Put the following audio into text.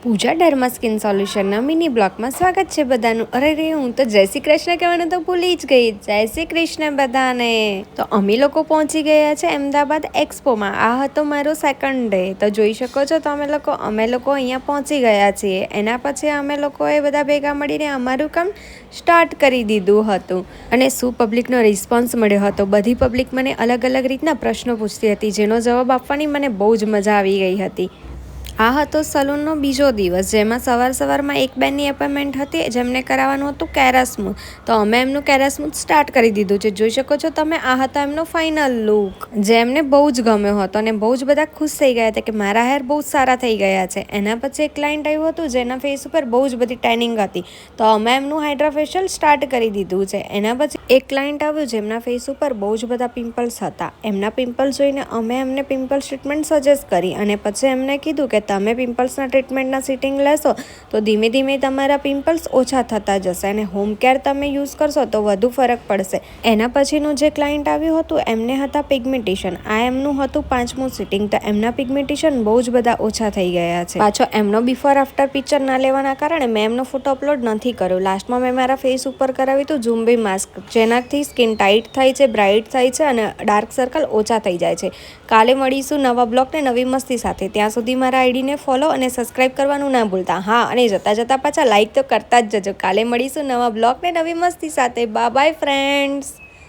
પૂજા Derma skin સોલ્યુશનના mini બ્લોગમાં સ્વાગત છે બધાનું. અરે હું તો જય શ્રી કૃષ્ણ કહેવાનું તો ભૂલી જ ગઈ. જય શ્રી કૃષ્ણ બધાને. તો અમે લોકો પહોંચી ગયા છે અમદાવાદ એક્સપોમાં. આ હતો મારો સેકન્ડ ડે. તો જોઈ શકો છો તો અમે લોકો અહીંયા પહોંચી ગયા છીએ. એના પછી અમે લોકોએ બધા ભેગા મળીને અમારું કામ સ્ટાર્ટ કરી દીધું હતું. અને શું પબ્લિકનો રિસ્પોન્સ મળ્યો હતો. બધી પબ્લિક મને અલગ અલગ રીતના પ્રશ્નો પૂછતી હતી, જેનો જવાબ આપવાની મને બહુ જ મજા આવી ગઈ હતી. આ હતો સલૂનનો બીજો દિવસ, જેમાં સવારમાં એક બેનની એપોઇન્ટમેન્ટ હતી, જેમને કરાવવાનું હતું કેરાસ્મૂથ. તો અમે એમનું કેરાસ્મૂથ સ્ટાર્ટ કરી દીધું છે. જોઈ શકો છો તમે, આ હતો એમનો ફાઇનલ લુક, જે એમને બહુ જ ગમ્યો હતો અને બહુ જ બધા ખુશ થઈ ગયા હતા કે મારા હેર બહુ સારા થઈ ગયા છે. એના પછી એક ક્લાયન્ટ આવ્યું હતું જેના ફેસ ઉપર બહુ જ બધી ટેનિંગ હતી. તો અમે એમનું હાઇડ્રા ફેશિયલ સ્ટાર્ટ કરી દીધું છે. એના પછી એક ક્લાયન્ટ આવ્યું જેમના ફેસ ઉપર બહુ જ બધા પિમ્પલ્સ હતા. એમના પિમ્પલ્સ જોઈને અમે એમને પિમ્પલ્સ ટ્રીટમેન્ટ સજેસ્ટ કરી અને પછી એમને કીધું કે તમે પિમ્પલ્સના ટ્રીટમેન્ટના સિટિંગ લેશો તો ધીમે ધીમે તમારા પિમ્પલ્સ ઓછા થતા જશે અને હોમ કેર તમે યુઝ કરશો તો વધુ ફરક પડશે. એના પછીનું જે ક્લાયન્ટ આવ્યું હતું એમને હતા પિગમેન્ટેશન. આ એમનું હતું 5મું સિટિંગ. તો એમના પિગમેન્ટેશન બહુ જ બધા ઓછા થઈ ગયા છે. પાછો એમનો બિફોર આફ્ટર પિક્ચર ના લેવાના કારણે મેં એમનો ફોટો અપલોડ નથી કર્યો. લાસ્ટમાં મેં મારા ફેસ ઉપર કરાવ્યું હતું ઝુમ્બી માસ્ક, જેનાથી સ્કિન ટાઈટ થાય છે, બ્રાઇટ થાય છે અને ડાર્ક સર્કલ ઓછા થઈ જાય છે. કાલે મળીશું નવા બ્લોગને નવી મસ્તી સાથે. ત્યાં સુધી મારા આઈડીને ફોલો અને સબસ્ક્રાઇબ કરવાનું ના ભૂલતા. હા, અને જતા પાછા લાઈક તો કરતા જ જજો. કાલે મળીશું નવા બ્લોગને નવી મસ્તી સાથે. By friends.